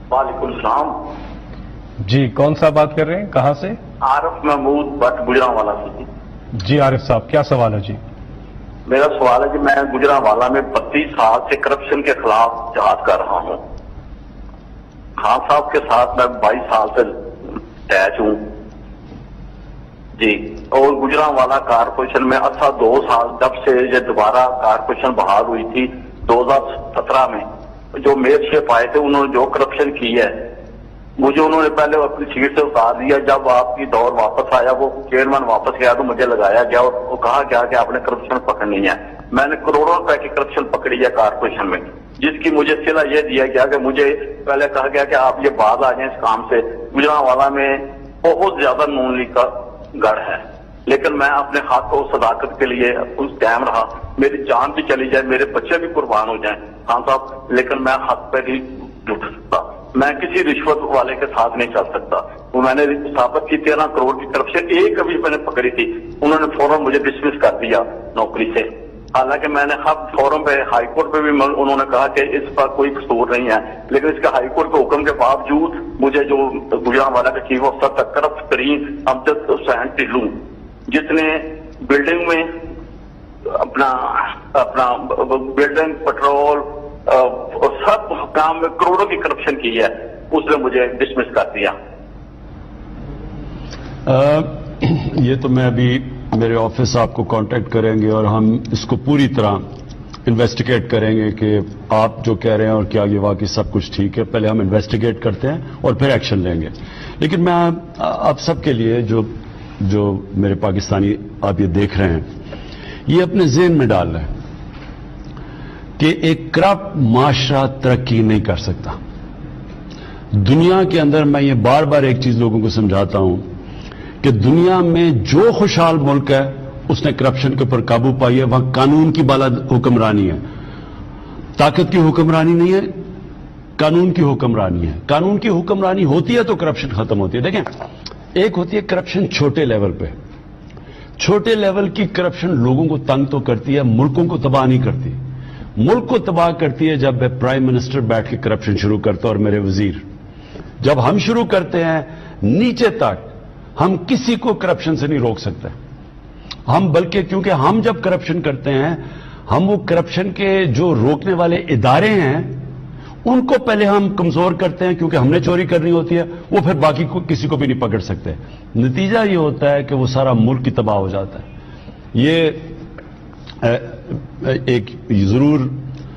वालेकुम सलाम। जी, कौन सा बात कर रहे हैं, कहाँ से? आरिफ महमूद भट्ट गुजरांवाला से। जी आरिफ साहब, क्या सवाल है जी? मेरा सवाल है कि मैं गुजरांवाला में 32 साल से करप्शन के खिलाफ जहाद कर रहा हूँ। खान साहब के साथ मैं 22 साल से अटैच हूँ जी। और गुजरांवाला कारपोरेशन में 2 साल जब से ये दोबारा कारपोरेशन बहाल हुई थी 2017 में, जो मेयरशिप आए थे उन्होंने जो करप्शन की है, मुझे उन्होंने पहले अपनी सीट से उतार दिया। जब आपकी दौर वापस आया, वो चेयरमैन वापस गया तो मुझे लगाया गया और वो कहा गया कि आपने करप्शन पकड़नी है। मैंने करोड़ों रुपए की करप्शन पकड़ी है कारपोरेशन में, जिसकी मुझे सिला यह दिया गया कि मुझे पहले कहा गया कि आप ये बाज आ जाए इस काम से। गुजरांवाला में बहुत ज्यादा नून लीग का गढ़ है, लेकिन मैं अपने हाथ को सदाकत के लिए उस कायम रहा। मेरी जान भी चली जाए, मेरे बच्चे भी कुर्बान हो जाएं खान साहब, लेकिन मैं हाथ पे नहीं उठ सकता। मैं किसी रिश्वत वाले के साथ नहीं चल सकता। वो मैंने साबित की 13 करोड़ की करप्शन एक अभी मैंने पकड़ी थी, उन्होंने फौरन मुझे डिसमिस कर दिया नौकरी से। हालांकि मैंने हब फौरन पे हाईकोर्ट पे भी उन्होंने कहा कि इस पर कोई कसूर नहीं है, लेकिन इसका हाईकोर्ट के हुक्म के बावजूद मुझे जो गुजरांवाला के चीफ ऑफिसर तक करप्ट तरीन अमजद हुसैन टिल्लू, जिसने बिल्डिंग में अपना बिल्डिंग पेट्रोल और सब काम में करोड़ों की करप्शन की है, उसने मुझे डिसमिस कर दिया। ये तो मैं अभी मेरे ऑफिस आपको कांटेक्ट करेंगे और हम इसको पूरी तरह इन्वेस्टिगेट करेंगे कि आप जो कह रहे हैं और क्या ये वाकई सब कुछ ठीक है। पहले हम इन्वेस्टिगेट करते हैं और फिर एक्शन लेंगे। लेकिन मैं आप सबके लिए जो मेरे पाकिस्तानी आप ये देख रहे हैं, ये अपने ज़हन में डाल रहे हैं कि एक करप्ट माशरा तरक्की नहीं कर सकता। दुनिया के अंदर मैं ये बार बार एक चीज लोगों को समझाता हूं कि दुनिया में जो खुशहाल मुल्क है उसने करप्शन के ऊपर काबू पाई है, वहां कानून की बाला हुक्मरानी है, ताकत की हुक्मरानी नहीं है, कानून की हुक्मरानी है। कानून की हुक्मरानी होती है तो करप्शन खत्म होती है। देखें, एक होती है करप्शन छोटे लेवल पे। छोटे लेवल की करप्शन लोगों को तंग तो करती है, मुल्कों को तबाह नहीं करती। मुल्क को तबाह करती है जब प्राइम मिनिस्टर बैठ के करप्शन शुरू करता है और मेरे वजीर। जब हम शुरू करते हैं नीचे तक, हम किसी को करप्शन से नहीं रोक सकते। हम बल्कि क्योंकि हम जब करप्शन करते हैं, हम वो करप्शन के जो रोकने वाले इदारे हैं उनको पहले हम कमजोर करते हैं, क्योंकि हमने चोरी करनी होती है, वो फिर बाकी को किसी को भी नहीं पकड़ सकते। नतीजा ये होता है कि वो सारा मुल्क ही तबाह हो जाता है। ये एक जरूर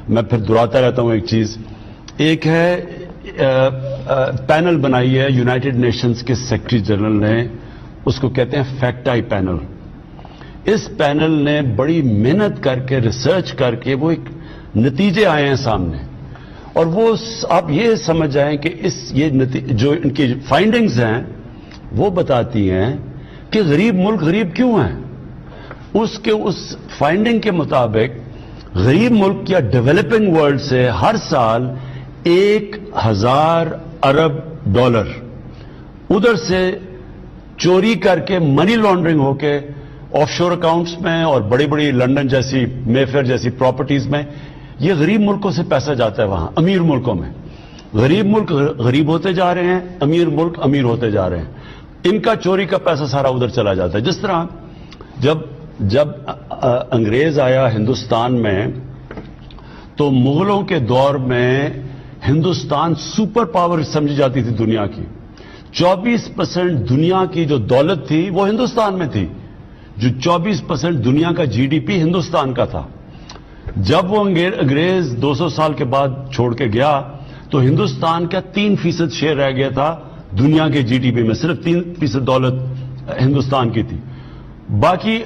मैं फिर दोहराता रहता हूं एक चीज। एक है पैनल बनाई है यूनाइटेड नेशंस के सेक्रेटरी जनरल ने, उसको कहते हैं फैक्ट आई पैनल। इस पैनल ने बड़ी मेहनत करके रिसर्च करके वो एक नतीजे आए हैं सामने, और वो आप ये समझ जाएं कि जो इनकी फाइंडिंग्स हैं वो बताती हैं कि गरीब मुल्क गरीब क्यों हैं। उस फाइंडिंग के मुताबिक गरीब मुल्क या डेवलपिंग वर्ल्ड से हर साल 1000 अरब डॉलर उधर से चोरी करके मनी लॉन्ड्रिंग होके ऑफशोर अकाउंट्स में और बड़ी बड़ी लंदन जैसी मेफेयर जैसी प्रॉपर्टीज में ये गरीब मुल्कों से पैसा जाता है वहां अमीर मुल्कों में। गरीब मुल्क गरीब होते जा रहे हैं, अमीर मुल्क अमीर होते जा रहे हैं। इनका चोरी का पैसा सारा उधर चला जाता है। जिस तरह जब अंग्रेज आया हिंदुस्तान में, तो मुगलों के दौर में हिंदुस्तान सुपर पावर समझी जाती थी दुनिया की। 24% दुनिया की जो दौलत थी वो हिंदुस्तान में थी। जो 24% दुनिया का जीडीपी हिंदुस्तान का था। जब वो अंग्रेज 200 साल के बाद छोड़ के गया तो हिंदुस्तान का 3% शेयर रह गया था दुनिया के जीडीपी में। सिर्फ 3% दौलत हिंदुस्तान की थी। बाकी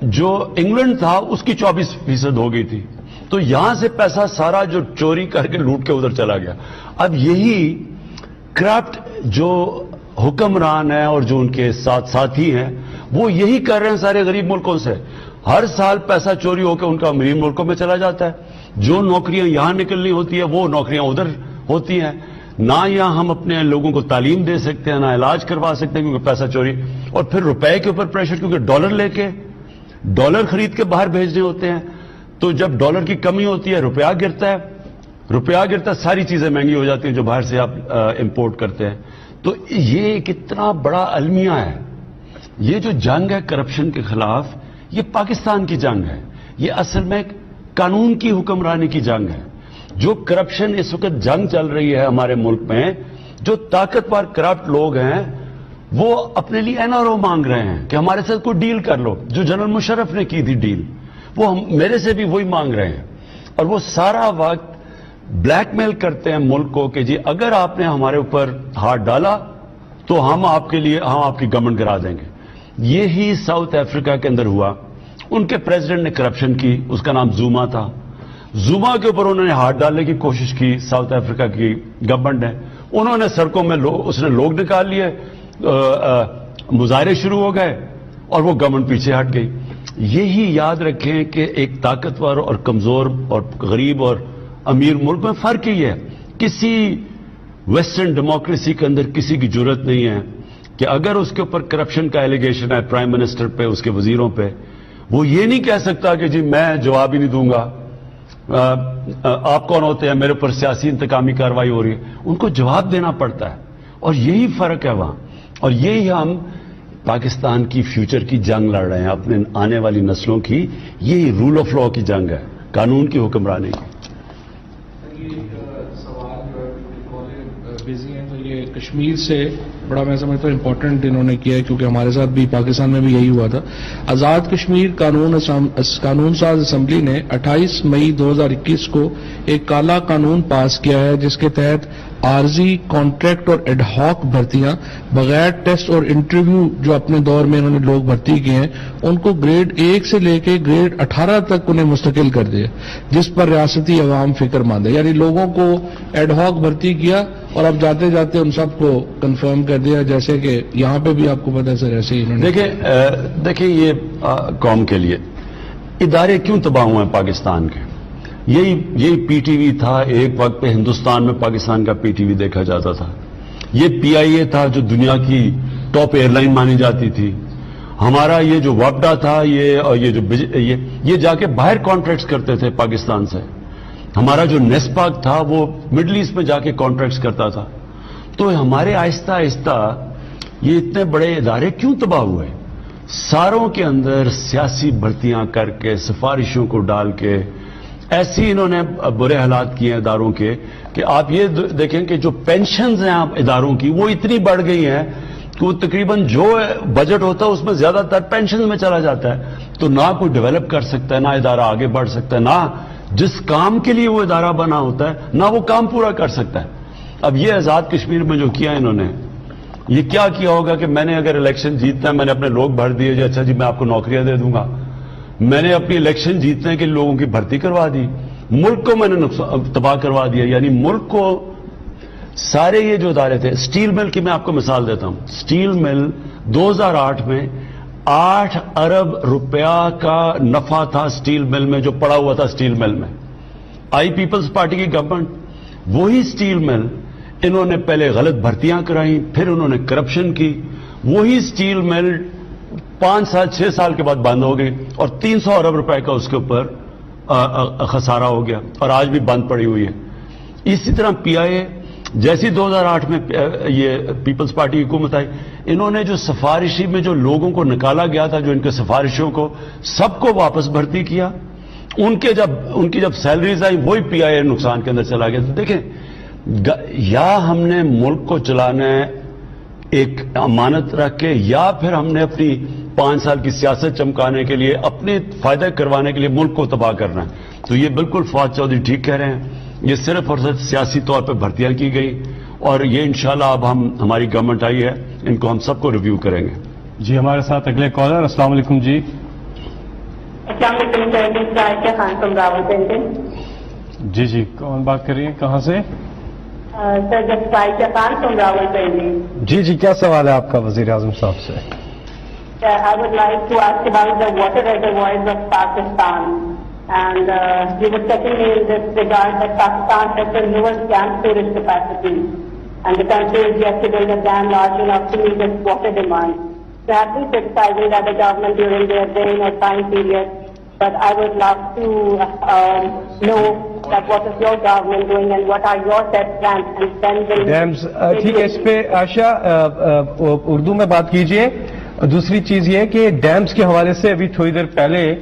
जो इंग्लैंड था उसकी 24% हो गई थी। तो यहां से पैसा सारा जो चोरी करके लूट के उधर चला गया। अब यही करप्ट जो हुक्मरान है और जो उनके साथी हैं वो यही कर रहे हैं सारे गरीब मुल्कों से। हर साल पैसा चोरी होकर उनका अमीर मुल्कों में चला जाता है। जो नौकरियां यहां निकलनी होती है वो नौकरियां उधर होती हैं। ना यहां हम अपने लोगों को तालीम दे सकते हैं, ना इलाज करवा सकते हैं, क्योंकि पैसा चोरी। और फिर रुपए के ऊपर प्रेशर, क्योंकि डॉलर खरीद के बाहर भेजने होते हैं। तो जब डॉलर की कमी होती है रुपया गिरता है, रुपया गिरता सारी चीजें महंगी हो जाती हैं जो बाहर से आप इंपोर्ट करते हैं. तो ये कितना बड़ा अलमिया है. ये जो जंग है करप्शन के खिलाफ, ये पाकिस्तान की जंग है. ये असल में कानून की हुक्मरानी की जंग है. जो करप्शन इस वक्त जंग चल रही है हमारे मुल्क में, जो ताकतवर करप्ट लोग हैं वो अपने लिए एनआरओ मांग रहे हैं कि हमारे साथ कोई डील कर लो. जो जनरल मुशर्रफ ने की थी डील, वो मेरे से भी वही मांग रहे हैं. और वो सारा वक्त ब्लैकमेल करते हैं मुल्क को कि जी अगर आपने हमारे ऊपर हाथ डाला तो हम आपकी गवर्नमेंट गिरा देंगे. यही साउथ अफ्रीका के अंदर हुआ. उनके प्रेसिडेंट ने करप्शन की, उसका नाम ज़ूमा था. ज़ूमा के ऊपर उन्होंने हाथ डालने की कोशिश की साउथ अफ्रीका की गवर्नमेंट ने. उन्होंने सड़कों में उसने लोग निकाल लिए, मुजाहरे शुरू हो गए और वो गवर्नमेंट पीछे हट गई. यही याद रखें कि एक ताकतवर और कमजोर और गरीब और अमीर मुल्क में फर्क ही है. किसी वेस्टर्न डेमोक्रेसी के अंदर किसी की जरूरत नहीं है कि अगर उसके ऊपर करप्शन का एलिगेशन है प्राइम मिनिस्टर पे, उसके वजीरों पे, वो ये नहीं कह सकता कि जी मैं जवाब ही नहीं दूंगा, आप कौन होते हैं, मेरे ऊपर सियासी इंतकामी कार्रवाई हो रही है. उनको जवाब देना पड़ता है. और यही फर्क है वहां. और यही हम पाकिस्तान की फ्यूचर की जंग लड़ रहे हैं, अपने आने वाली नस्लों की. यही रूल ऑफ लॉ की जंग है, कानून की हुक्मरानी की. बिजी हैं तो ये कश्मीर से बड़ा मैं समझता हूँ इम्पोर्टेंट इन्होंने किया है, क्योंकि हमारे साथ भी पाकिस्तान में भी यही हुआ था. आज़ाद कश्मीर कानून साज असम्बली ने 28 मई 2021 को एक काला कानून पास किया है जिसके तहत आर्जी, कॉन्ट्रैक्ट और एडहॉक भर्तियां बगैर टेस्ट और इंटरव्यू जो अपने दौर में इन्होंने लोग भर्ती किए हैं उनको ग्रेड 1 से लेके ग्रेड 18 तक उन्हें मुस्तकिल कर दिया, जिस पर रियासती अवाम फिक्रमंद है. यानी लोगों को एडहॉक भर्ती किया और अब जाते जाते उन सबको कंफर्म कर दिया, जैसे कि यहां पे भी आपको पता है सर ऐसे ही इन्होंने. देखिए ये कौम के लिए इदारे क्यों तबाह हुए हैं पाकिस्तान के. यही पीटीवी था. एक वक्त पे हिंदुस्तान में पाकिस्तान का पीटीवी देखा जाता था. ये पीआईए था जो दुनिया की टॉप एयरलाइन मानी जाती थी. हमारा ये जो वापडा था, ये जाके बाहर कॉन्ट्रैक्ट्स करते थे पाकिस्तान से. हमारा जो नेस्पाक था वो मिडल ईस्ट में जाके कॉन्ट्रैक्ट्स करता था. तो हमारे आहिस्ता आहिस्ता ये इतने बड़े इदारे क्यों तबाह हुए. सारों के अंदर सियासी भर्तियां करके, सिफारिशों को डाल के ऐसी इन्होंने बुरे हालात किए हैं इदारों के कि आप ये देखें कि जो पेंशन्स हैं आप इदारों की वो इतनी बढ़ गई हैं कि वो तकरीबन जो बजट होता है उसमें ज्यादातर पेंशन में चला जाता है. तो ना कोई डेवलप कर सकता है, ना इदारा आगे बढ़ सकता है, ना जिस काम के लिए वो इदारा बना होता है ना वो काम पूरा कर सकता है. अब ये आजाद कश्मीर में जो किया इन्होंने, ये क्या किया होगा कि मैंने अगर इलेक्शन जीतना है, मैंने अपने लोग भर दिए जी अच्छा जी मैं आपको नौकरियां दे दूंगा. मैंने अपनी इलेक्शन जीतने के लोगों की भर्ती करवा दी, मुल्क को मैंने तबाह करवा दिया. यानी मुल्क को सारे ये जो इदारे थे, स्टील मिल की मैं आपको मिसाल देता हूं. स्टील मिल 2008 में 8 अरब रुपया का नफा था स्टील मिल में, जो पड़ा हुआ था स्टील मिल में. आई पीपल्स पार्टी की गवर्नमेंट, वही स्टील मिल इन्होंने पहले गलत भर्तियां कराई, फिर उन्होंने करप्शन की. वही स्टील मिल 5 साल 6 साल के बाद बंद हो गई और 300 अरब रुपए का उसके ऊपर खसारा हो गया और आज भी बंद पड़ी हुई है. इसी तरह पीआईए जैसी 2008 में ये पीपल्स पार्टी की हुकूमत आई, इन्होंने जो सिफारिशी में जो लोगों को निकाला गया था, जो इनके सिफारिशों को सबको वापस भर्ती किया. उनकी जब सैलरीज आई वही पीआईए नुकसान के अंदर चला गया. तो देखें, या हमने मुल्क को चलाना है एक अमानत रख के, या फिर हमने अपनी 5 साल की सियासत चमकाने के लिए, अपने फायदा करवाने के लिए मुल्क को तबाह करना है. तो ये बिल्कुल फवाद चौधरी ठीक कह रहे हैं. ये सिर्फ और सिर्फ सियासी तौर पर भर्तियां की गई और ये इंशाल्लाह अब हमारी गवर्नमेंट आई है, इनको हम सबको रिव्यू करेंगे. जी हमारे साथ अगले कॉलर. अस्सलाम वालेकुम जी. जी कौन बात कर रही है, कहां से? सर जसपाइया खान फ्रॉम रावलपिंडी. जी क्या सवाल है आपका वजीर आजम साहब से? I would like to ask about the water reservoirs of Pakistan. And we were checking in this regard that Pakistan has the lowest dam storage capacity. And the country is yet to build a dam large enough to meet its water demand. So I have been criticizing that the government during their reign or time period. But I would love to know that what is your government doing and what are your set plans, and then we'll... dams ठीक है, इस पे आशा उर्दू में बात कीजिए। दूसरी चीज ये कि डैम्स के हवाले से अभी थोड़ी देर पहले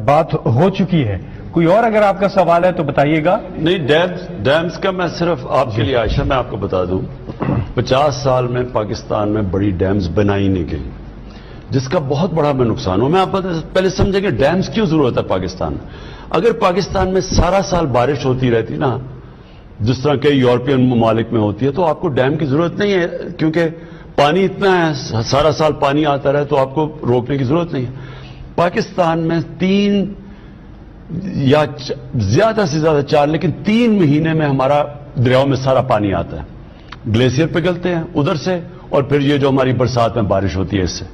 बात हो चुकी है, कोई और अगर आपका सवाल है तो बताइएगा। नहीं, डैम्स का मैं सिर्फ आपके लिए आयशा मैं आपको बता दूं, 50 साल में पाकिस्तान में बड़ी डैम्स बनाई नहीं गई, जिसका बहुत बड़ा में नुकसान हो। मैं आपको पहले समझेंगे डैम्स क्यों जरूरत है पाकिस्तान में। अगर पाकिस्तान में सारा साल बारिश होती रहती ना, जिस तरह के यूरोपियन ममालिक में होती है, तो आपको डैम की जरूरत नहीं है, क्योंकि पानी इतना है, सारा साल पानी आता रहे तो आपको रोकने की जरूरत नहीं है। पाकिस्तान में 3 या ज्यादा से ज्यादा 4, लेकिन 3 महीने में हमारा दरियाओं में सारा पानी आता है। ग्लेशियर पिघलते हैं उधर से, और फिर ये जो हमारी बरसात में बारिश होती है इससे।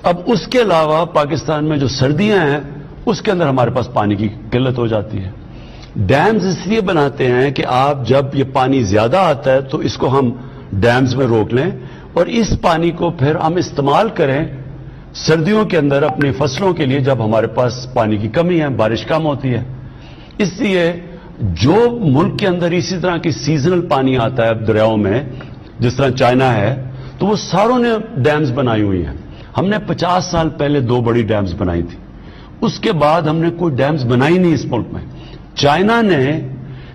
अब उसके अलावा पाकिस्तान में जो सर्दियां हैं उसके अंदर हमारे पास पानी की किल्लत हो जाती है। डैम्स इसलिए बनाते हैं कि आप जब ये पानी ज्यादा आता है तो इसको हम डैम्स में रोक लें, और इस पानी को फिर हम इस्तेमाल करें सर्दियों के अंदर अपनी फसलों के लिए, जब हमारे पास पानी की कमी है, बारिश कम होती है। इसलिए जो मुल्क के अंदर इसी तरह की सीजनल पानी आता है दरियाओं में, जिस तरह चाइना है, तो वो सारों ने डैम्स बनाई हुई हैं। हमने 50 साल पहले 2 बड़ी डैम्स बनाई थी, उसके बाद हमने कोई डैम्स बनाई नहीं इस मुल्क में। चाइना ने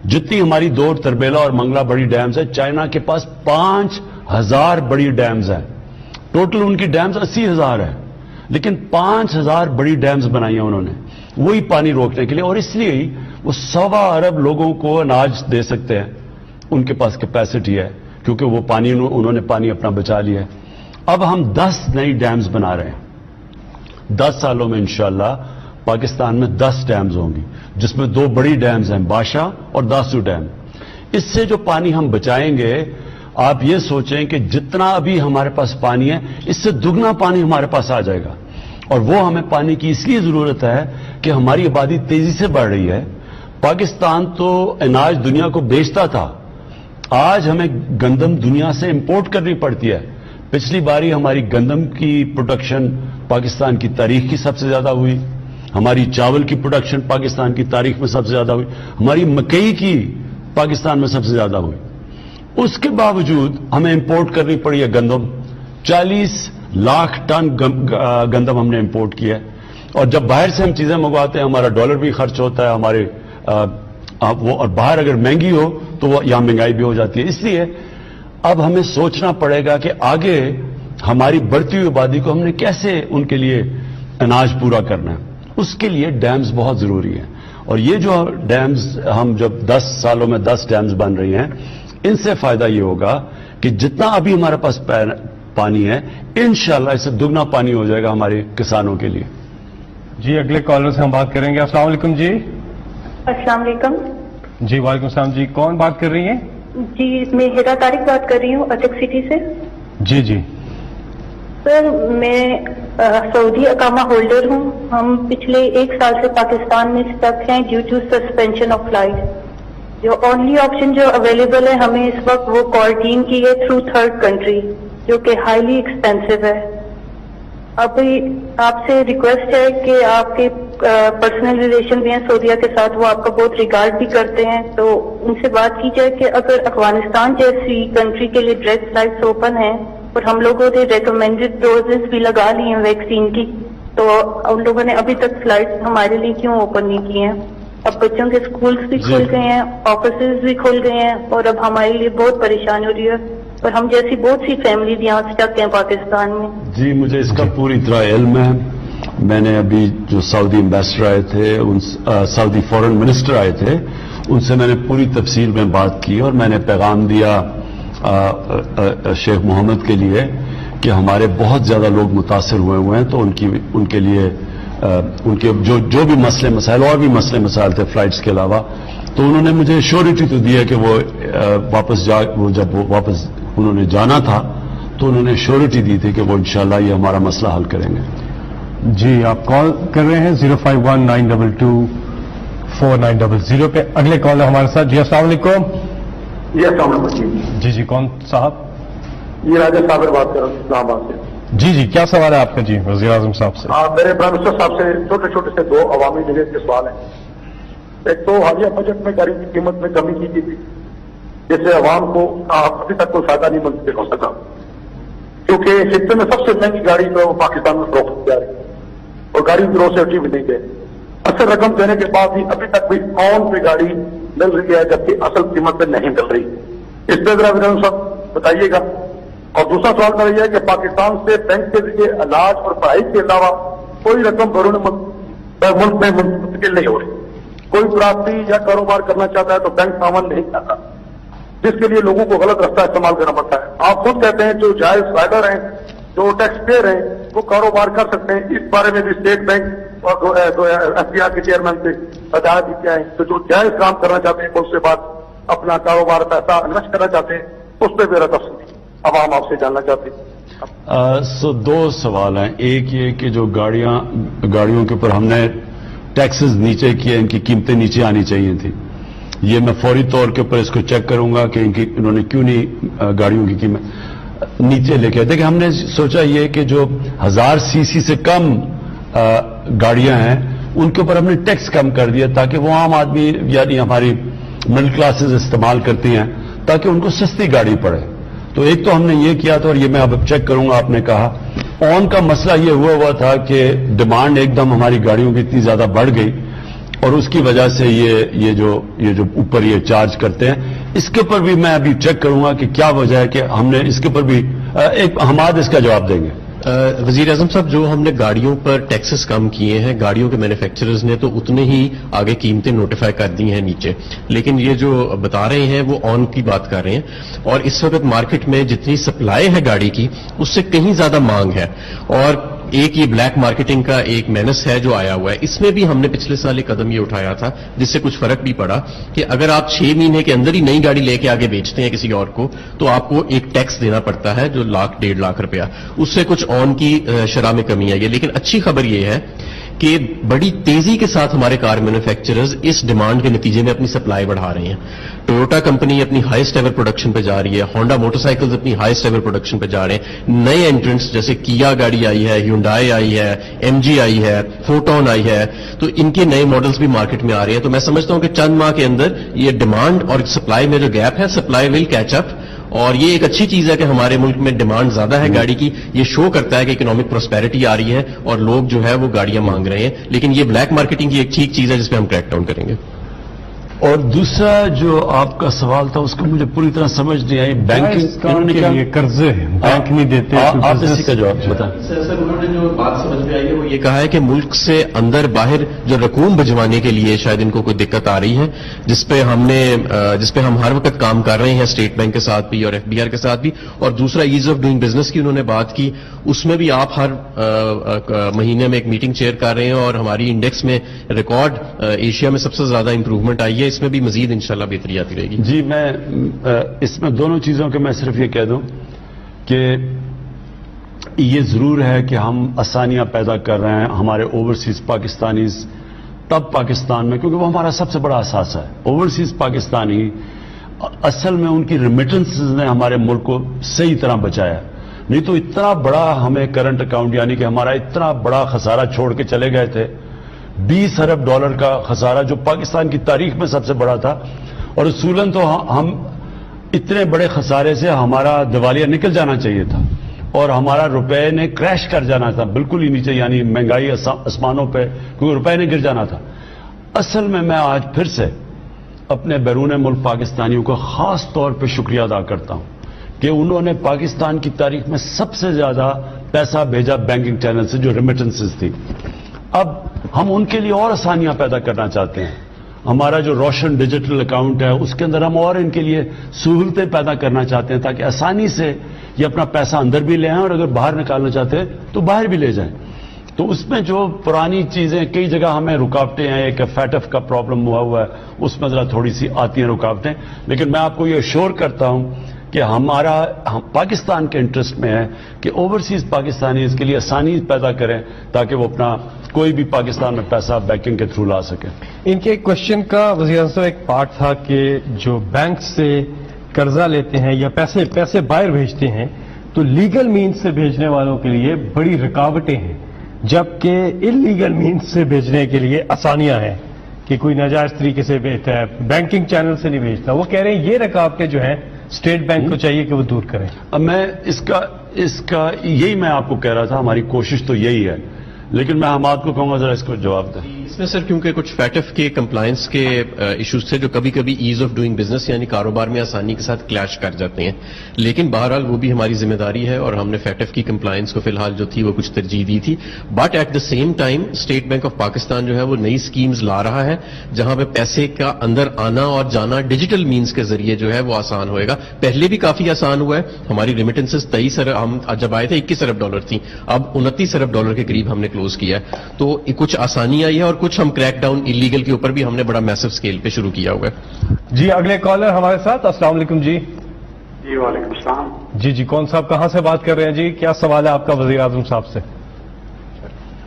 जितनी हमारी 2 तरबेला और मंगला बड़ी डैम्स है, चाइना के पास 5000 बड़ी डैम्स हैं। टोटल उनकी डैम्स 80,000 है, लेकिन 5000 बड़ी डैम्स बनाई हैं उन्होंने, वही पानी रोकने के लिए। और इसलिए ही वो 1.25 अरब लोगों को अनाज दे सकते हैं, उनके पास कैपेसिटी है, क्योंकि वो पानी उन्होंने पानी अपना बचा लिया है। अब हम 10 नई डैम्स बना रहे हैं। 10 सालों में इंशाअल्लाह पाकिस्तान में 10 डैम्स होंगी, जिसमें 2 बड़ी डैम्स हैं, बाशा और दासू डैम। इससे जो पानी हम बचाएंगे, आप ये सोचें कि जितना अभी हमारे पास पानी है, इससे दुगना पानी हमारे पास आ जाएगा। और वो हमें पानी की इसलिए जरूरत है कि हमारी आबादी तेजी से बढ़ रही है। पाकिस्तान तो अनाज दुनिया को बेचता था, आज हमें गंदम दुनिया से इंपोर्ट करनी पड़ती है। पिछली बारी हमारी गंदम की प्रोडक्शन पाकिस्तान की तारीख की सबसे ज्यादा हुई, हमारी चावल की प्रोडक्शन पाकिस्तान की तारीख में सबसे ज्यादा हुई, हमारी मकई की पाकिस्तान में सबसे ज्यादा हुई। उसके बावजूद हमें इंपोर्ट करनी पड़ी है गंदम। 40 लाख टन गंदम हमने इंपोर्ट किया है। और जब बाहर से हम चीजें मंगवाते हैं, हमारा डॉलर भी खर्च होता है, हमारे वो, और बाहर अगर महंगी हो तो वो यहां महंगाई भी हो जाती है। इसलिए अब हमें सोचना पड़ेगा कि आगे हमारी बढ़ती हुई आबादी को हमने कैसे उनके लिए अनाज पूरा करना है। उसके लिए डैम्स बहुत जरूरी है। और ये जो डैम्स हम जब 10 सालों में 10 डैम्स बन रही हैं, इनसे फायदा ये होगा कि जितना अभी हमारे पास पानी है, इंशाल्लाह इससे दुगना पानी हो जाएगा हमारे किसानों के लिए। जी, अगले कॉलर से हम बात करेंगे। अस्सलाम वालेकुम जी। अस्सलाम वालेकुम जी, वालेकुम सलाम जी। कौन बात कर रही हैं? जी, मैं हिरा तारिक बात कर रही हूँ अटक सिटी से। जी जी सर, मैं सऊदी अकामा होल्डर हूँ। हम पिछले 1 साल से पाकिस्तान में स्टक हैं due to suspension of flight. जो ओनली ऑप्शन जो अवेलेबल है हमें इस वक्त वो क्वारंटीन की है थ्रू थर्ड कंट्री, जो कि हाईली एक्सपेंसिव है। अभी आपसे रिक्वेस्ट है कि आपके पर्सनल रिलेशन भी हैं सऊदीया के साथ, वो आपका बहुत रिगार्ड भी करते हैं, तो उनसे बात की जाए कि अगर अफगानिस्तान जैसी कंट्री के लिए डायरेक्ट फ्लाइट्स ओपन हैं और हम लोगों ने रिकमेंडेड डोजेस भी लगा ली हैं वैक्सीन की, तो उन लोगों ने अभी तक फ्लाइट्स हमारे लिए क्यों ओपन नहीं की हैं? अब बच्चों के स्कूल्स भी खुल गए हैं, ऑफिसेज भी खुल गए हैं, और अब हमारे लिए बहुत परेशानी हो रही है। और हम जैसी बहुत सी फैमिलीज यहाँ स्टक हैं पाकिस्तान में। जी, मुझे इसका पूरी तरह इल्म है। मैंने अभी जो सऊदी एम्बेसडर आए थे, सऊदी फॉरेन मिनिस्टर आए थे, उनसे मैंने पूरी तफसील में बात की और मैंने पैगाम दिया शेख मोहम्मद के लिए कि हमारे बहुत ज्यादा लोग मुतासर हुए हैं, तो उनके लिए उनके जो भी मसले मसाइल और भी मसले मसाइल थे फ्लाइट्स के अलावा, तो उन्होंने मुझे श्योरिटी तो दी है कि वो जब वो वापस उन्होंने जाना था तो उन्होंने श्योरिटी दी थी कि वो इंशाल्लाह ये हमारा मसला हल करेंगे। जी, आप कॉल कर रहे हैं 051-922-4900 पे। अगले कॉल है हमारे साथ। जी, अस्सलाम वालेकुम। जी अस्सलाम वालेकुम। जी जी, कौन साहब? ये राजा साबिर बात कर रहा हूँ इस्लामाबाद से। जी जी, क्या सवाल है आपका? जी, वज़ीर आज़म साहब से। मेरे प्राइम मिनिस्टर साहब से छोटे छोटे से 2 अवामी जगह के सवाल हैं। ایک تو حالیہ بجٹ میں گاڑی کی قیمت میں کمی کی گئی تھی، جس سے عوام کو ابھی تک کوئی فائدہ نہیں منتقل ہو سکا، کیونکہ خطے میں سب سے مہنگی گاڑی جو ہے وہ پاکستان میں فروخت کی جا رہی ہے اور گاڑی کی روسیٹی بھی نہیں ہے۔ اصل رقم دینے کے بعد بھی ابھی تک بھی آن پہ گاڑی مل رہی ہے، جبکہ اصل قیمت پہ نہیں مل رہی۔ اس پہ ذرا وزیر صاحب بتائیے گا۔ اور دوسرا سوال میرا یہ ہے کہ پاکستان سے بینک کے ذریعے علاج اور پڑھائی کے علاوہ کوئی رقم بیرون ملک میں منتقل نہیں ہو رہی۔ کوئی پراپرٹی یا کاروبار کرنا چاہتا ہے تو بینک تعاون نہیں چاہتا، جس کے لیے لوگوں کو غلط راستہ استعمال کرنا پڑتا ہے۔ آپ خود کہتے ہیں جو جائز رائڈر ہیں، جو ٹیکس پیئر ہیں، وہ کاروبار کر سکتے ہیں۔ اس بارے میں بھی اسٹیٹ بینک اور ایف بی آر کے چیئرمین سے ہدایت دی کیا ہے، تو جو جائز کام کرنا چاہتے ہیں اس کے بعد اپنا کاروبار پیسہ انویسٹ کرنا چاہتے ہیں، اس پہ میرا تفصیل عوام آپ سے جاننا چاہتے ہیں۔ دو سوال ہیں۔ ایک یہ کہ جو گاڑیوں کے اوپر ہم نے ٹیکسز نیچے کیے، ان کی قیمتیں نیچے آنی چاہیے تھی، یہ میں فوری طور کے اوپر اس کو چیک کروں گا کہ انہوں نے کیوں نہیں گاڑیوں کی قیمت نیچے لے کے۔ دیکھیں ہم نے سوچا یہ کہ جو 1000 سی سی سے کم گاڑیاں ہیں ان کے اوپر ہم نے ٹیکس کم کر دیا تاکہ وہ عام آدمی یعنی ہماری مڈل کلاسز استعمال کرتی ہیں تاکہ ان کو سستی گاڑی پڑے۔ تو ایک تو ہم نے یہ کیا تھا اور یہ میں اب چیک کروں گا۔ آپ نے کہا آن کا مسئلہ یہ ہوا تھا کہ ڈیمانڈ ایک دم ہماری گاڑیوں کی اتنی زیادہ بڑھ گئی اور اس کی وجہ سے یہ جو اوپر یہ چارج کرتے ہیں، اس کے اوپر بھی میں ابھی چیک کروں گا کہ کیا وجہ ہے کہ ہم نے اس کے اوپر بھی ایک حماد اس کا جواب دیں گے۔ وزیر اعظم صاحب، جو ہم نے گاڑیوں پر ٹیکسز کم کیے ہیں، گاڑیوں کے مینوفیکچررز نے تو اتنے ہی آگے قیمتیں نوٹیفائی کر دی ہیں نیچے، لیکن یہ جو بتا رہے ہیں وہ آن کی بات کر رہے ہیں، اور اس وقت مارکیٹ میں جتنی سپلائی ہے گاڑی کی اس سے کہیں زیادہ مانگ ہے، اور ایک یہ بلیک مارکیٹنگ کا ایک مینس ہے جو آیا ہوا ہے۔ اس میں بھی ہم نے پچھلے سال ایک قدم یہ اٹھایا تھا جس سے کچھ فرق بھی پڑا کہ اگر آپ 6 مہینے کے اندر ہی نئی گاڑی لے کے آگے بیچتے ہیں کسی اور کو تو آپ کو ایک ٹیکس دینا پڑتا ہے جو 1,00,000 1,50,000 روپیہ، اس سے کچھ آن کی شرح میں کمی آئی ہے۔ لیکن اچھی خبر یہ ہے کہ بڑی تیزی کے ساتھ ہمارے کار مینوفیکچررز اس ڈیمانڈ کے نتیجے میں اپنی سپلائی بڑھا رہے ہیں۔ ٹویوٹا کمپنی اپنی ہائیسٹ ایور پروڈکشن پہ جا رہی ہے، ہونڈا موٹر سائیکلز اپنی ہائیسٹ ایور پروڈکشن پہ جا رہے ہیں، نئے انٹرنٹس جیسے کیا گاڑی آئی ہے، ہیونڈائی آئی ہے، ایم جی آئی ہے، فوٹون آئی ہے، تو ان کے نئے ماڈلز بھی مارکیٹ میں آ رہے ہیں۔ تو میں سمجھتا ہوں کہ چند ماہ کے اندر یہ ڈیمانڈ اور سپلائی میں جو گیپ ہے، سپلائی ول کیچ اپ، اور یہ ایک اچھی چیز ہے کہ ہمارے ملک میں ڈیمانڈ زیادہ ہے گاڑی کی۔ یہ شو کرتا ہے کہ اکنامک پراسپیرٹی آ رہی ہے اور لوگ جو ہے وہ گاڑیاں مانگ رہے ہیں، لیکن یہ بلیک مارکیٹنگ کی ایک ٹھیک چیز ہے جس پہ ہم کریک ڈاؤن کریں گے۔ اور دوسرا جو آپ کا سوال تھا اس کو مجھے پوری طرح سمجھ نہیں آئی۔ بینکنگ کے لیے قرضے بینک نہیں دیتے، آپ اسی کا جواب بتائیں۔ سر انہوں نے جو بات سمجھ میں آئی ہے وہ یہ کہا ہے کہ ملک سے اندر باہر جو رقوم بھجوانے کے لیے شاید ان کو کوئی دقت آ رہی ہے، جس پہ ہم ہر وقت کام کر رہے ہیں اسٹیٹ بینک کے ساتھ بھی اور ایف بی آر کے ساتھ بھی۔ اور دوسرا ایز آف ڈوئنگ بزنس کی انہوں نے بات کی، اس میں بھی آپ ہر مہینے میں ایک میٹنگ چیئر کر رہے ہیں اور ہماری انڈیکس میں ریکارڈ ایشیا میں سب سے زیادہ امپروومنٹ آئی ہے، اس میں بھی مزید انشاءاللہ بہتری آتی رہے گی۔ جی میں اس میں دونوں چیزوں کے میں صرف یہ کہہ دوں کہ یہ ضرور ہے کہ ہم آسانیاں پیدا کر رہے ہیں ہمارے اوورسیز پاکستانیز تب پاکستان میں، کیونکہ وہ ہمارا سب سے بڑا اثاثہ ہے۔ اوورسیز پاکستانی اصل میں ان کی ریمیٹنسز نے ہمارے ملک کو صحیح طرح بچایا، نہیں تو اتنا بڑا ہمیں کرنٹ اکاؤنٹ یعنی کہ ہمارا اتنا بڑا خسارہ چھوڑ کے چلے گئے تھے، 20 ارب ڈالر کا خسارہ جو پاکستان کی تاریخ میں سب سے بڑا تھا، اور اصولاً تو ہم اتنے بڑے خسارے سے ہمارا دیوالیہ نکل جانا چاہیے تھا اور ہمارا روپے نے کریش کر جانا تھا بالکل ہی نیچے، یعنی مہنگائی آسمانوں پہ، کیونکہ روپے نے گر جانا تھا۔ اصل میں آج پھر سے اپنے بیرون ملک پاکستانیوں کو خاص طور پہ شکریہ ادا کرتا ہوں کہ انہوں نے پاکستان کی تاریخ میں سب سے زیادہ پیسہ بھیجا بینکنگ چینل سے، جو ریمیٹنسز تھی۔ اب ہم ان کے لیے اور آسانیاں پیدا کرنا چاہتے ہیں۔ ہمارا جو روشن ڈیجیٹل اکاؤنٹ ہے اس کے اندر ہم اور ان کے لیے سہولتیں پیدا کرنا چاہتے ہیں تاکہ آسانی سے یہ اپنا پیسہ اندر بھی لے آئیں اور اگر باہر نکالنا چاہتے ہیں تو باہر بھی لے جائیں۔ تو اس میں جو پرانی چیزیں کئی جگہ ہمیں رکاوٹیں ہیں، ایک فیٹف کا پرابلم ہوا ہے، اس میں ذرا تھوڑی سی آتی ہیں رکاوٹیں، لیکن میں آپ کو یہ شور کرتا ہوں کہ ہمارا پاکستان کے انٹرسٹ میں ہے کہ اوورسیز پاکستانی اس کے لیے آسانی پیدا کریں تاکہ وہ اپنا کوئی بھی پاکستان میں پیسہ بینکنگ کے تھرو لا سکے۔ ان کے ایک کوشچن کا وزیر اعظم ایک پارٹ تھا کہ جو بینک سے قرضہ لیتے ہیں یا پیسے باہر بھیجتے ہیں تو لیگل مینز سے بھیجنے والوں کے لیے بڑی رکاوٹیں ہیں جبکہ انلیگل مینز سے بھیجنے کے لیے آسانیاں ہیں۔ کہ کوئی ناجائز طریقے سے بیچتا ہے, بینکنگ چینل سے نہیں بیچتا. وہ کہہ رہے ہیں یہ رکاوٹیں جو ہیں اسٹیٹ بینک کو چاہیے کہ وہ دور کریں. اب میں اس کا یہی میں آپ کو کہہ رہا تھا, ہماری کوشش تو یہی ہے, لیکن میں حماد کو کہوں گا ذرا اس کو جواب دیں. اس میں سر کیونکہ کچھ فیٹف کے کمپلائنس کے ایشوز تھے جو کبھی کبھی ایز آف ڈوئنگ بزنس یعنی کاروبار میں آسانی کے ساتھ کلیش کر جاتے ہیں, لیکن بہرحال وہ بھی ہماری ذمہ داری ہے اور ہم نے فیٹف کی کمپلائنس کو فی الحال جو تھی وہ کچھ ترجیح دی تھی. But at the same time state bank of Pakistan جو ہے وہ نئی اسکیمز لا رہا ہے جہاں پہ پیسے کا اندر آنا اور جانا ڈیجیٹل مینز کے ذریعے جو ہے وہ آسان ہوئے گا. پہلے بھی کافی آسان ہوا ہے, ہماری ریمیٹنسز 23 ارب, ہم جب آئے تھے 21 ارب ڈالر تھیں, اب 29 ارب ڈالر کے قریب ہم نے کلوز کیا ہے. تو کچھ آسانی آئی ہے اور کچھ ہم کریک ڈاؤن انلیگل کے اوپر بھی ہم نے بڑا میسو اسکیل پہ شروع کیا ہوا ہے. جی اگلے کالر ہمارے ساتھ. السلام علیکم. جی جی وعلیکم السلام. جی کون صاحب کہاں سے بات کر رہے ہیں جی؟ کیا سوال ہے آپ کا وزیر اعظم صاحب سے؟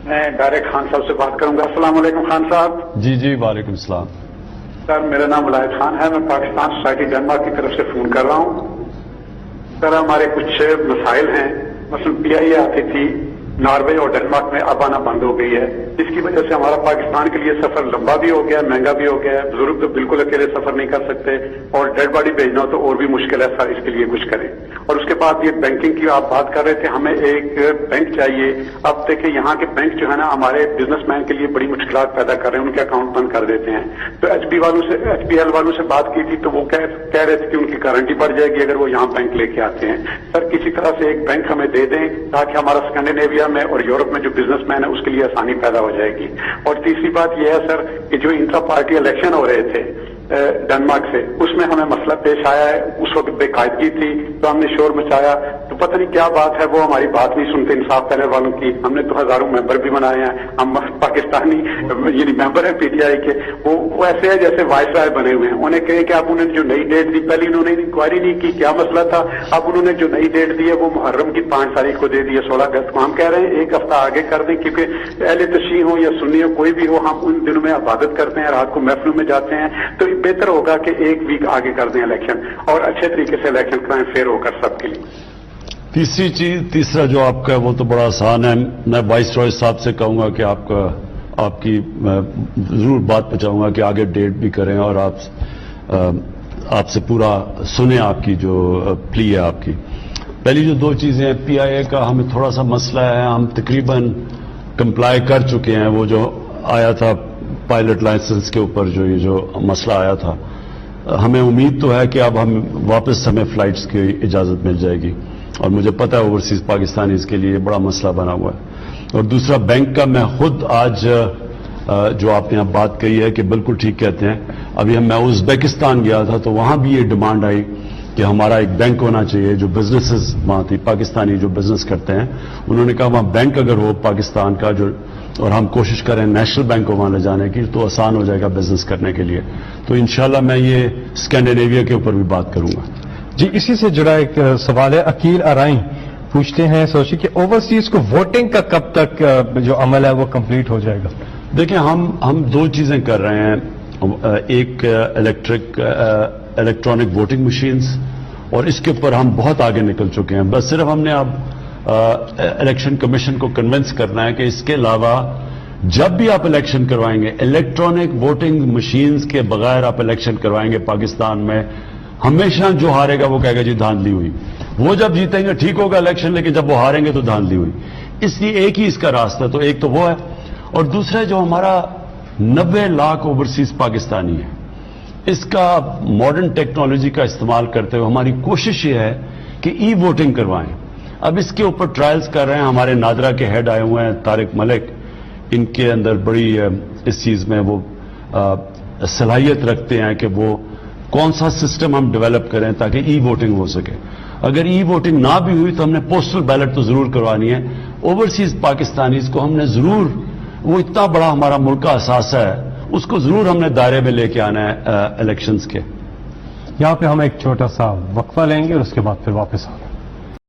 میں ڈائریکٹ خان صاحب سے بات کروں گا. السلام علیکم خان صاحب. جی وعلیکم السلام. سر میرا نام ولایت خان ہے, میں پاکستان سوسائٹی ڈنمارک کی طرف سے فون کر رہا ہوں. سر ہمارے کچھ مسائل ہیں, مثلا پی آئی اے آتی تھی ناروے اور ڈنمارک میں اب آنا بند ہو گئی ہے, جس کی وجہ سے ہمارا پاکستان کے لیے سفر لمبا بھی ہو گیا, مہنگا بھی ہو گیا ہے. بزرگ تو بالکل اکیلے سفر نہیں کر سکتے اور ڈیڈ باڈی بھیجنا ہو تو اور بھی مشکل ہے. سر اس کے لیے کچھ کریں. اور اس کے بعد یہ بینکنگ کی آپ بات کر رہے تھے, ہمیں ایک بینک چاہیے. اب دیکھیں یہاں کے بینک جو ہے نا ہمارے بزنس مین کے لیے بڑی مشکلات پیدا کر رہے ہیں, ان کے اکاؤنٹ بند کر دیتے ہیں. تو ایچ پی ایل والوں سے بات کی تھی تو وہ کہہ رہے تھے کہ ان کی گارنٹی بڑھ جائے گی اگر وہ یہاں بینک لے کے آتے ہیں. سر کسی طرح سے ایک بینک ہمیں دے دیں تاکہ ہمارا اسکینڈینیویا میں اور یورپ میں جو بزنس مین ہے اس کے لیے آسانی پیدا ہو جائے گی. اور تیسری بات یہ ہے سر کہ جو انٹرا پارٹی الیکشن ہو رہے تھے ڈنمارک سے, اس میں ہمیں مسئلہ پیش آیا ہے. اس وقت بے قاعدگی تھی تو ہم نے شور مچایا, تو پتہ نہیں کیا بات ہے, وہ ہماری بات نہیں سنتے انصاف پہلے والوں کی. ہم نے تو ہزاروں ممبر بھی بنائے ہیں, ہم پاکستانی یعنی ممبر ہیں پی ٹی آئی کے, وہ ایسے ہے جیسے وائس رائے بنے ہوئے ہیں. انہیں کہیں کہ اب انہوں نے جو نئی ڈیٹ دی, پہلے انہوں نے انکوائری نہیں کی کیا مسئلہ تھا, اب انہوں نے جو نئی ڈیٹ دی ہے وہ محرم کی 5 تاریخ کو دے دی ہے 16 اگست کو. ہم کہہ رہے ہیں 1 ہفتہ آگے کر دیں کیونکہ اہل تشیع ہو یا سنی ہو کوئی بھی ہو, ہم ان دنوں میں عبادت کرتے ہیں, رات کو محفلوں میں جاتے ہیں, تو بہتر ہوگا کہ 1 ویک آگے کر دیں الیکشن اور اچھے طریقے سے الیکشن کرائیں, فیئر ہو کر سب کے لیے. تیسرا جو آپ کا ہے وہ تو بڑا آسان ہے. میں وائس رائے صاحب سے کہوں گا کہ آپ کی ضرور بات پہنچاؤں گا کہ آگے ڈیٹ بھی کریں اور آپ سے پورا سنیں آپ کی جو پلی ہے آپ کی. پہلی جو 2 چیزیں ہیں, پی آئی اے کا ہمیں تھوڑا سا مسئلہ ہے, ہم تقریباً کمپلائی کر چکے ہیں. وہ جو آیا تھا پائلٹ لائسنس کے اوپر یہ جو مسئلہ آیا تھا, ہمیں امید تو ہے کہ اب واپس ہمیں فلائٹس کی اجازت مل جائے گی, اور مجھے پتا ہے اوورسیز پاکستانیز کے لیے بڑا مسئلہ بنا ہوا ہے. اور دوسرا بینک کا, میں خود آج جو آپ نے اب بات کہی ہے کہ بالکل ٹھیک کہتے ہیں. ابھی میں ازبیکستان گیا تھا تو وہاں بھی یہ ڈیمانڈ آئی کہ ہمارا ایک بینک ہونا چاہیے. جو بزنسز وہاں تھی پاکستانی جو بزنس کرتے ہیں, انہوں نے کہا وہاں بینک اگر ہو پاکستان کا جو, اور ہم کوشش کریں نیشنل بینک کو وہاں لے جانے کی تو آسان ہو جائے گا بزنس کرنے کے لیے. تو انشاءاللہ میں یہ اسکینڈینیویا کے اوپر بھی بات کروں گا. جی اسی سے جڑا ایک سوال ہے, عقیل ارائیں پوچھتے ہیں سوچی کہ اوورسیز کو ووٹنگ کا کب تک جو عمل ہے وہ کمپلیٹ ہو جائے گا؟ دیکھیں ہم 2 چیزیں کر رہے ہیں. ایک الیکٹرانک ووٹنگ مشینز, اور اس کے اوپر ہم بہت آگے نکل چکے ہیں. بس صرف ہم نے اب الیکشن کمیشن کو کنونس کرنا ہے کہ اس کے علاوہ جب بھی آپ الیکشن کروائیں گے, الیکٹرانک ووٹنگ مشینز کے بغیر آپ الیکشن کروائیں گے پاکستان میں, ہمیشہ جو ہارے گا وہ کہے گا جی دھاندلی ہوئی. وہ جب جیتیں گے ٹھیک ہوگا الیکشن, لیکن جب وہ ہاریں گے تو دھاندلی ہوئی. اس لیے ایک ہی اس کا راستہ, تو ایک تو وہ ہے, اور دوسرا جو ہمارا 90 لاکھ اوورسیز پاکستانی ہے, اس کا ماڈرن ٹیکنالوجی کا استعمال کرتے ہوئے ہماری کوشش یہ ہے کہ ای ووٹنگ کروائیں. اب اس کے اوپر ٹرائلز کر رہے ہیں. ہمارے نادرا کے ہیڈ آئے ہوئے ہیں طارق ملک, ان کے اندر بڑی اس چیز میں وہ صلاحیت رکھتے ہیں کہ وہ کون سا سسٹم ہم ڈیولپ کریں تاکہ ای ووٹنگ ہو سکے. اگر ای ووٹنگ نہ بھی ہوئی تو ہم نے پوسٹل بیلٹ تو ضرور کروانی ہے. اوورسیز پاکستانیز کو ہم نے ضرور, وہ اتنا بڑا ہمارا ملک کا اثاثہ ہے, اس کو ضرور ہم نے دائرے میں لے کے آنا ہے الیکشنز کے. یہاں پہ ہم ایک چھوٹا سا وقفہ لیں گے اور اس کے بعد پھر واپس آنا.